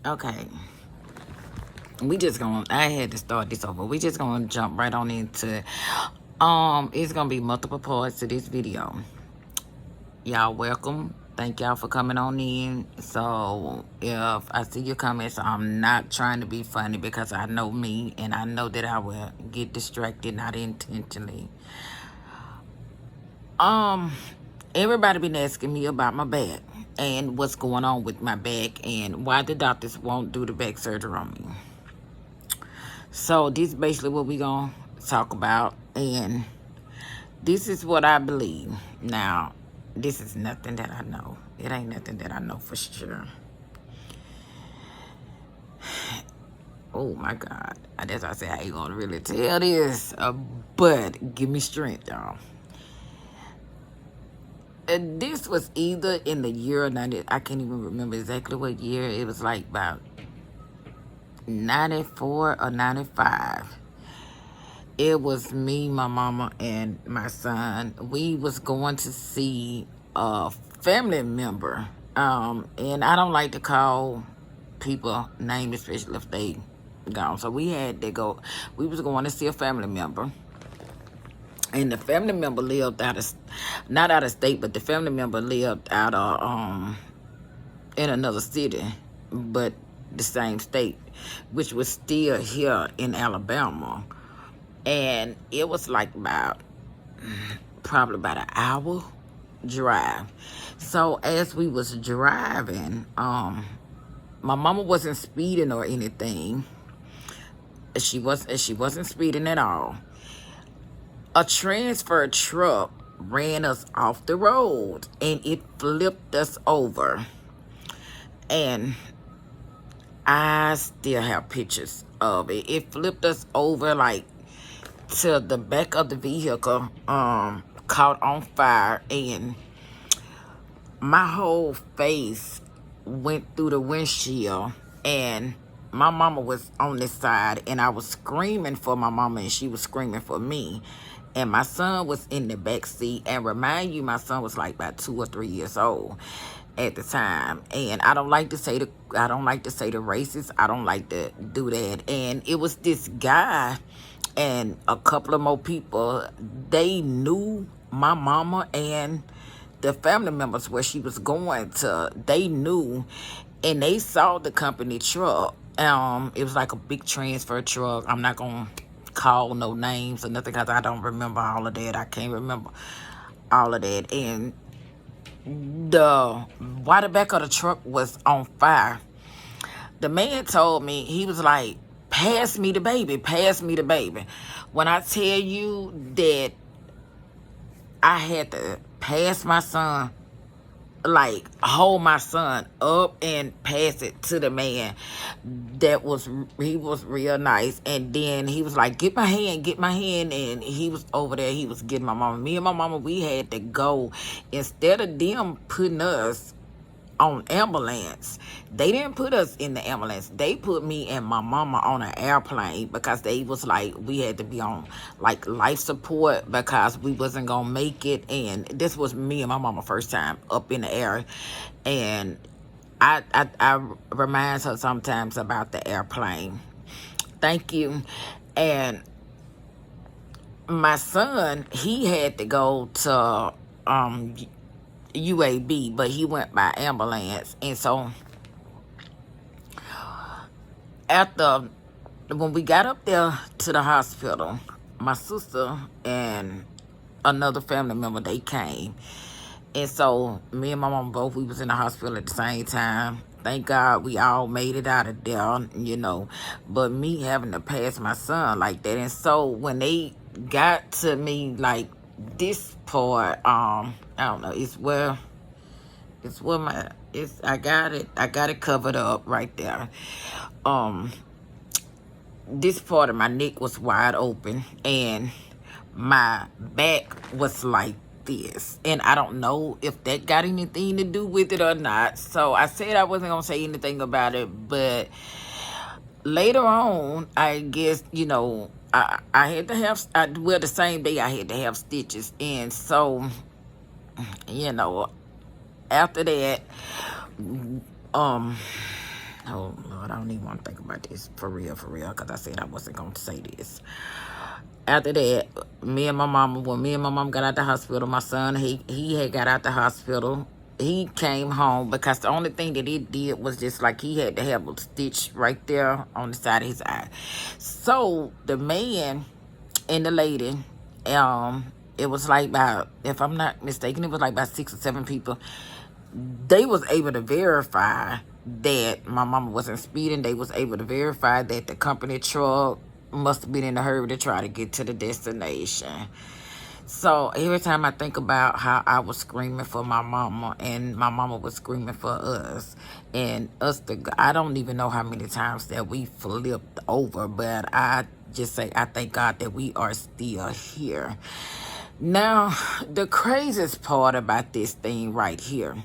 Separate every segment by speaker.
Speaker 1: Okay. We just gonna, I had to start this over. We just gonna jump right on into it. It's gonna be multiple parts to this video. Y'all welcome. Thank y'all for coming on in. So if I see your comments, I'm not trying to be funny because I know me and I know that I will get distracted, not intentionally. Um, Everybody been asking me about my back and what's going on with my back and why the doctors won't do the back surgery on me. So this is basically what we gonna talk about, and this is what I believe. Now, this is nothing that I know. It ain't nothing that I know for sure. Oh my God. That's why I say I ain't gonna really tell this. But give me strength, y'all. This was either in the year 90, I can't even remember exactly what year. It was like about 94 or 95. It was me, my mama, and my son. We was going to see a family member. And I don't like to call people names, especially if they gone. So we had to go. We was going to see a family member. And the family member lived out of, not out of state, but the family member lived out of, in another city, but the same state, which was still here in Alabama. And it was like probably about an hour drive. So as we was driving, my mama wasn't speeding or anything. She wasn't speeding at all. A transfer truck ran us off the road and it flipped us over. And I still have pictures of it. It flipped us over like to the back of the vehicle, caught on fire, and my whole face went through the windshield, and my mama was on this side, and I was screaming for my mama, and she was screaming for me, and my son was in the back seat. And remind you, my son was like about 2 or 3 years old at the time. And I don't like to say the racist. I don't like to do that. And it was this guy and a couple of more people. They knew my mama and the family members where she was going to. They knew, and they saw the company truck. It was like a big transfer truck. I'm not gonna call no names or nothing because I don't remember all of that. I can't remember all of that. And why the back of the truck was on fire, the man told me, he was like, pass me the baby, pass me the baby. When I tell you that I had to pass my son, like hold my son up and pass it to the man, he was real nice. And then he was like, get my hand, and he was over there, he was getting my mama. Me and my mama, we had to go. Instead of them putting us on ambulance, they didn't put us in the ambulance. They put me and my mama on an airplane because they was like, we had to be on like life support because we wasn't gonna make it. And this was me and my mama first time up in the air. And I remind her sometimes about the airplane. Thank you. And my son, he had to go to UAB, but he went by ambulance. And so after, when we got up there to the hospital, my sister and another family member, they came. And so me and my mom both, we was in the hospital at the same time. Thank God we all made it out of there, you know. But me having to pass my son like that. And so when they got to me, like this part, I don't know, I got it covered up right there. This part of my neck was wide open and my back was like this. And I don't know if that got anything to do with it or not. So I said I wasn't gonna say anything about it, but later on, I guess, you know, I had to have, well, the same day I had to have stitches. And so, you know, after that, Oh, Lord, I don't even want to think about this for real, because I said I wasn't going to say this. After that, when me and my mom got out the hospital, my son, he had got out the hospital. He came home because the only thing that it did was just like he had to have a stitch right there on the side of his eye. So the man and the lady, it was like about, if I'm not mistaken, it was like about 6 or 7 people. They was able to verify that my mama wasn't speeding. They was able to verify that the company truck must have been in a hurry to try to get to the destination. So every time I think about how I was screaming for my mama and my mama was screaming for us, and I don't even know how many times that we flipped over, but I just say I thank God that we are still here. Now, the craziest part about this thing right here,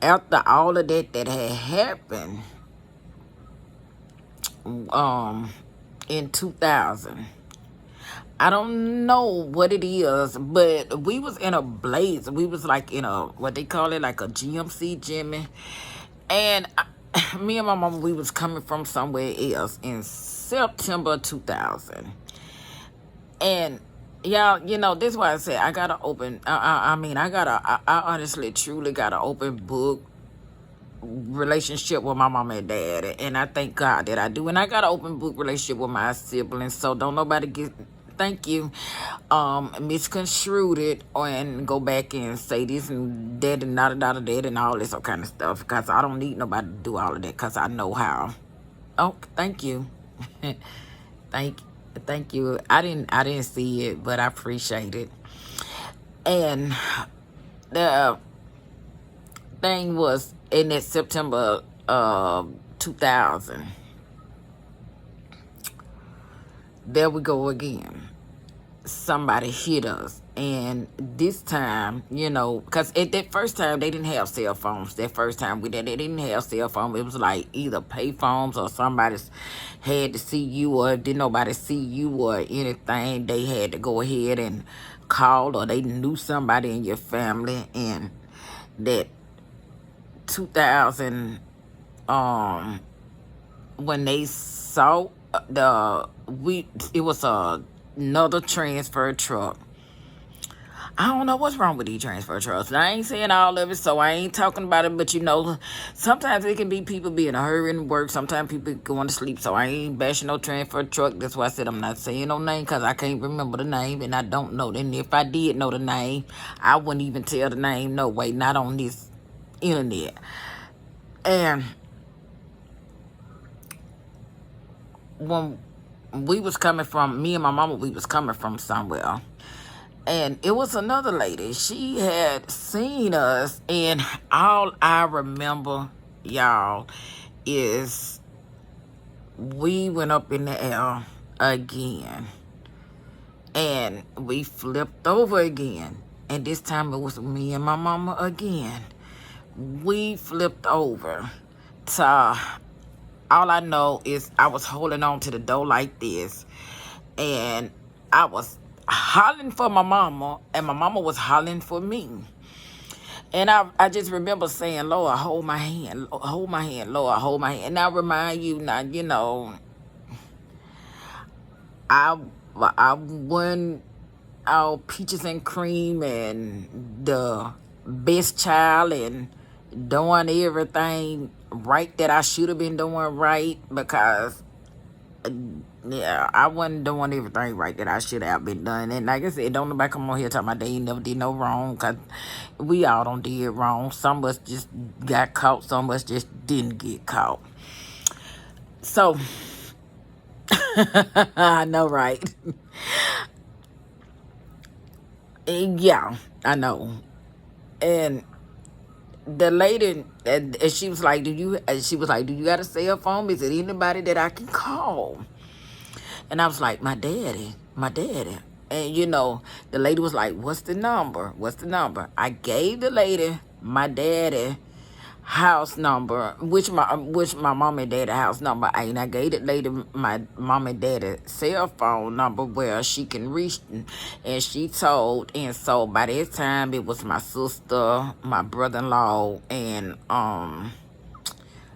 Speaker 1: after all of that had happened, in 2000, I don't know what it is, but we was in a blaze. We was like in a, what they call it, like a GMC Jimmy. And me and my mama, we was coming from somewhere else in September 2000. And y'all, this is why I say I gotta open, I honestly, truly got an open book relationship with my mama and dad, and I thank God that I do. And I got an open book relationship with my siblings, so don't nobody get, thank you, misconstrued it and go back and say this and that and that and all this kind of stuff, because I don't need nobody to do all of that, because I know how. Oh, thank you. thank you. I didn't see it, but I appreciate it. And the thing was, in that September 2000, there we go again. Somebody hit us, and this time, because at that first time they didn't have cell phones. That first time they didn't have cell phones. It was like either pay phones or somebody had to see you, or didn't nobody see you or anything, they had to go ahead and call, or they knew somebody in your family. And that 2000, when they saw it was another transfer truck. I don't know what's wrong with these transfer trucks. I ain't saying all of it, so I ain't talking about it. But sometimes it can be people be in a hurry and work. Sometimes people going to sleep, so I ain't bashing no transfer truck. That's why I said I'm not saying no name, because I can't remember the name and I don't know. And if I did know the name, I wouldn't even tell the name. No way, not on this internet. And when we was coming from, me and my mama, we was coming from somewhere, and it was another lady. She had seen us, and all I remember, y'all, is we went up in the air again, and we flipped over again, and this time it was me and my mama again. We flipped over. So all I know is I was holding on to the door like this, and I was hollering for my mama, and my mama was hollering for me. And I just remember saying, Lord, hold my hand, Lord, hold my hand. And I remind you now, I won all peaches and cream and the best child and doing everything right that I should have been doing right, because I wasn't doing everything right that I should have been done. And like I said, don't nobody come on here talking about they ain't never did no wrong, because we all don't did wrong. Some of us just got caught, some of us just didn't get caught. So I know, right? Yeah, I know. And the lady, and she was like, do you got a cell phone? Is it anybody that I can call? And I was like, my daddy. And the lady was like, what's the number? I gave the lady my daddy house number, which my mom and daddy house number, and I gave the lady my mom and daddy cell phone number where she can reach, and she told. And so by that time it was my sister, my brother-in-law, and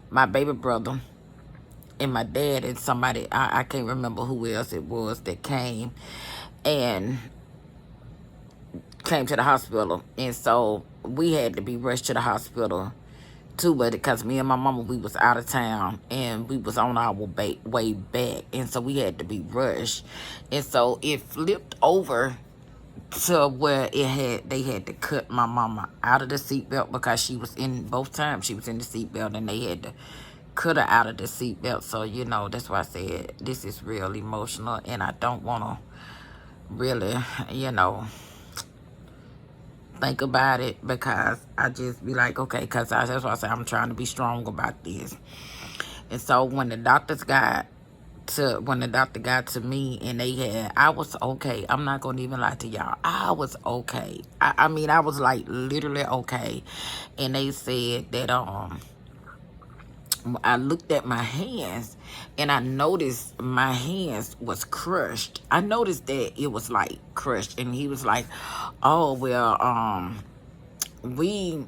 Speaker 1: my baby brother and my dad and somebody, I can't remember who else it was that and came to the hospital. And so we had to be rushed to the hospital too, but because me and my mama, we was out of town and we was on our way back, and so we had to be rushed. And so it flipped over to where they had to cut my mama out of the seatbelt, because she was in, both times she was in the seatbelt, and they had to cut her out of the seatbelt. So, you know, that's why I said this is real emotional, and I don't want to really, you know, think about it, because I just be like, okay, because that's why I say I'm trying to be strong about this. And so when the doctor got to me, and I was okay. I'm not gonna even lie to y'all. I was okay. I mean, I was like literally okay. And they said that I looked at my hands, and I noticed my hands was crushed. I noticed that it was like crushed, and he was like, oh, well, we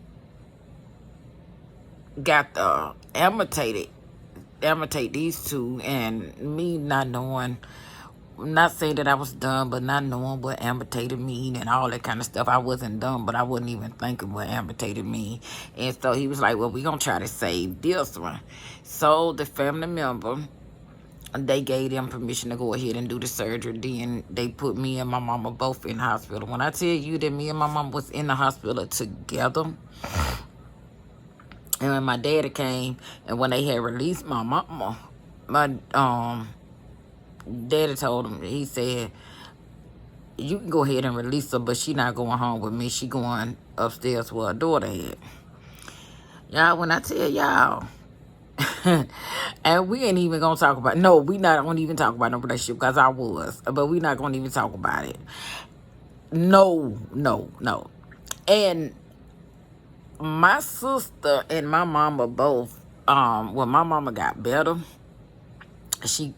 Speaker 1: got the amputate these two. And me not knowing, not saying that I was dumb, but not knowing what amputated mean and all that kind of stuff. I wasn't dumb, but I wasn't even thinking what amputated mean. And so he was like, well, we're going to try to save this one. So the family member, they gave them permission to go ahead and do the surgery. Then they put me and my mama both in the hospital. When I tell you that me and my mama was in the hospital together, and when my daddy came, and when they had released my mama, my daddy told him, he said, you can go ahead and release her, but she not going home with me. She going upstairs where her daughter at. Y'all, when I tell y'all, and we ain't even gonna talk about, no, we not gonna even talk about no relationship, because I was, but we not gonna even talk about it. No. And my sister and my mama both, when my mama got better, she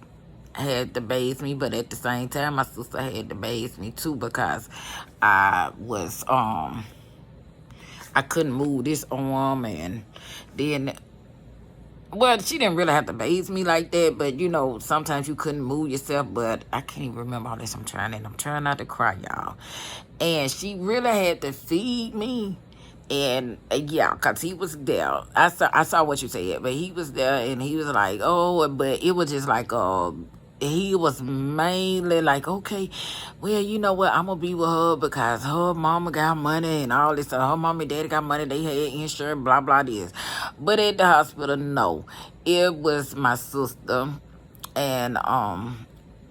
Speaker 1: had to bathe me, but at the same time, my sister had to bathe me too, because I was, I couldn't move this arm. And then, well, she didn't really have to bathe me like that, but you know, sometimes you couldn't move yourself. But I can't even remember all this. I'm trying not to cry, y'all. And she really had to feed me. And yeah, because he was there. I saw what you said, but he was there, and he was like, oh, but it was just like, he was mainly like, okay, well, you know what, I'm gonna be with her because her mama got money and all this. Her mama and daddy got money, they had insurance, blah blah this. But at the hospital, no, it was my sister, and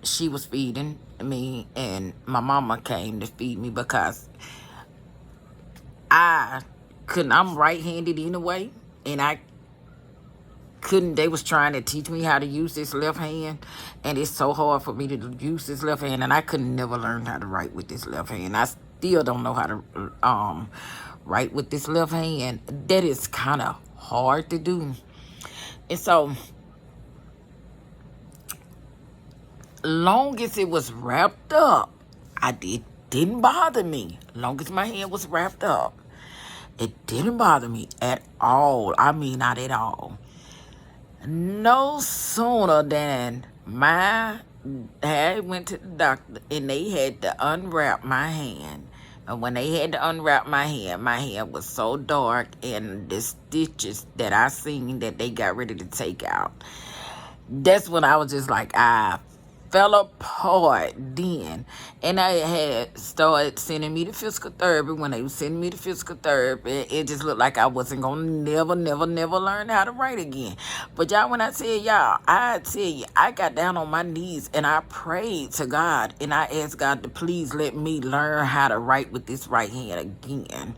Speaker 1: she was feeding me, and my mama came to feed me, because I'm right-handed anyway, and I couldn't, they was trying to teach me how to use this left hand, and it's so hard for me to use this left hand, and I could never learn how to write with this left hand. I still don't know how to write with this left hand. That is kind of hard to do. And so, long as it was wrapped up, didn't bother me. Long as my hand was wrapped up, it didn't bother me at all. I mean, not at all. No sooner than I went to the doctor, and they had to unwrap my hand. And when they had to unwrap my hand was so dark, and the stitches that I seen that they got ready to take out. That's when I was just like, I fell apart then. And I had started sending me to physical therapy. When they was sending me to physical therapy, it just looked like I wasn't gonna never learn how to write again. But y'all, when I tell y'all, I tell you, I got down on my knees and I prayed to God, and I asked God to please let me learn how to write with this right hand again.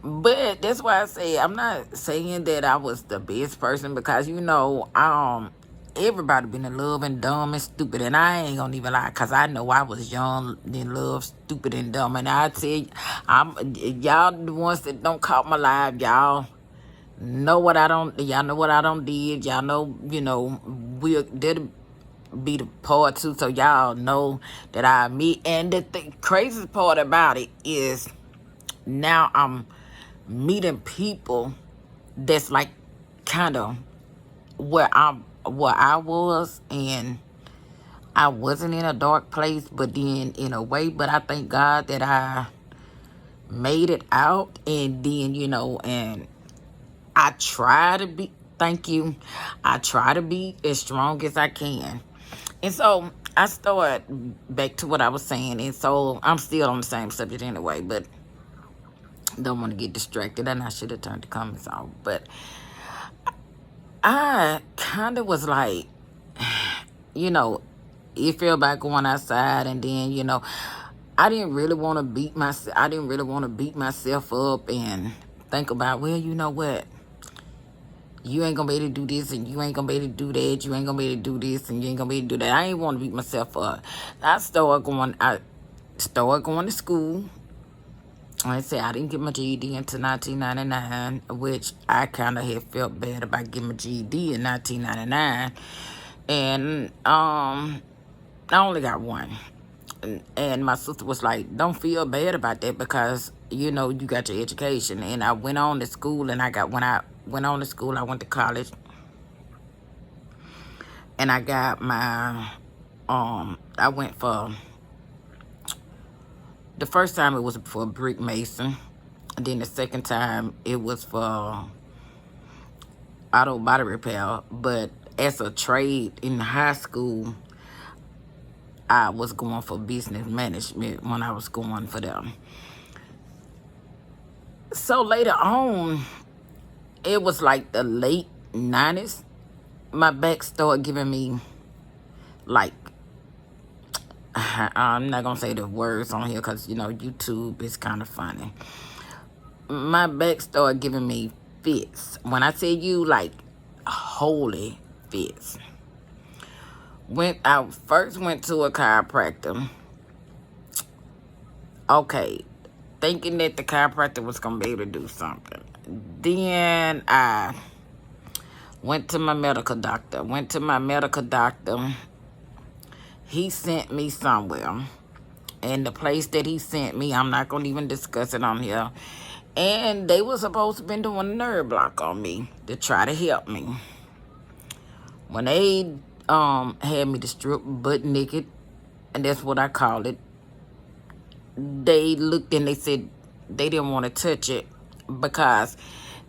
Speaker 1: But that's why I say, I'm not saying that I was the best person, because you know, everybody been in love and dumb and stupid, and I ain't gonna even lie, because I know I was young in love, stupid and dumb. And I tell you, y'all the ones that don't caught my life, y'all know what I don't did. Y'all know, you know, that'll be the part too, so y'all know that I meet. And the craziest part about it is, now I'm meeting people that's like kind of where I was, and I wasn't in a dark place, but then in a way, but I thank God that I made it out. And then, and I try to be, thank you, I try to be as strong as I can. And so I start back to what I was saying. And so I'm still on the same subject anyway, but don't want to get distracted. And I should have turned the comments off. But I kind of was like, you feel about going outside, and then, I didn't really want to beat myself up and think about, well, you know what? You ain't gonna be able to do this, and you ain't gonna be able to do that. You ain't gonna be able to do this, and you ain't gonna be able to do that. I ain't want to beat myself up. I started going to school. Like I said, I didn't get my GED until 1999, which I kind of had felt bad about getting my GED in 1999. And I only got one. And my sister was like, don't feel bad about that, because, you got your education. And I went on to school, and when I went on to school, I went to college. And I got my, I went for, the first time it was for brick mason. And then the second time it was for auto body repair. But as a trade in high school, I was going for business management when I was going for them. So later on, it was like the late 90s, my back started giving me, like, I'm not gonna say the words on here because, YouTube is kind of funny. My back started giving me fits. When I tell you, like, holy fits. When I first went to a chiropractor, okay, thinking that the chiropractor was gonna be able to do something. Then I went to my medical doctor. He sent me somewhere. And the place that he sent me, I'm not going to even discuss it on here. And they were supposed to be doing a nerve block on me to try to help me. When they had me to strip butt naked, and that's what I call it, they looked and they said they didn't want to touch it because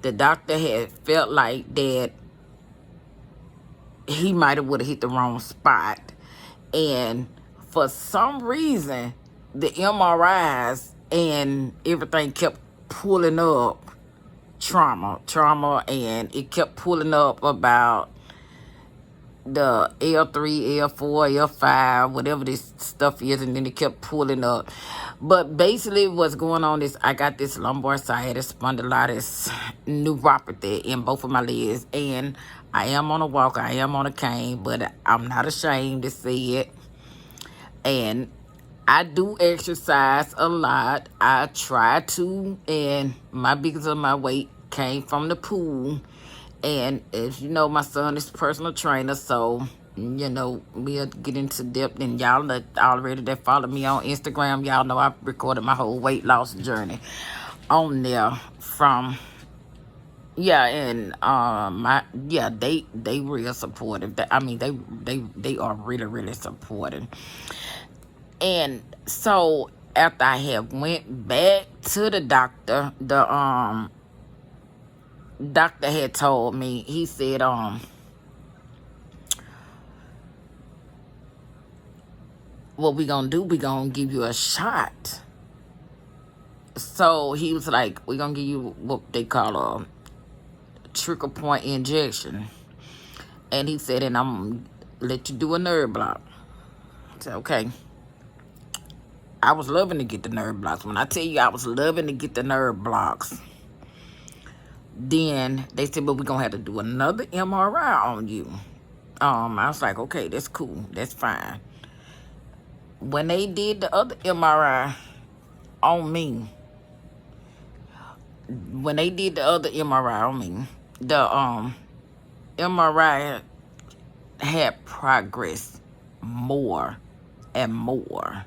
Speaker 1: the doctor had felt like that he might have would have hit the wrong spot. And for some reason, the MRIs and everything kept pulling up trauma, and it kept pulling up about the L3, L4, L5, whatever this stuff is, and then it kept pulling up. But basically what's going on is I got this lumbar sciatic spondylitis neuropathy in both of my legs, and I am on a walker, I am on a cane, but I'm not ashamed to say it. And I do exercise a lot. I try to, and my biggest of my weight came from the pool. And as you know, my son is a personal trainer, so, we'll get into depth. And y'all that already that follow me on Instagram, y'all know I recorded my whole weight loss journey on there from, and they real supportive. They are really, really supportive. And so after I had went back to the doctor, the doctor had told me, he said, what we gonna do, we gonna give you a shot. So he was like, we're gonna give you what they call a trigger point injection. And he said, and I'm gonna let you do a nerve block. I said, okay. I was loving to get the nerve blocks. When I tell you I was loving to get the nerve blocks, then they said, but we're going to have to do another MRI on you. I was like, okay, that's cool. That's fine. When they did the other MRI on me, the MRI had progressed more and more.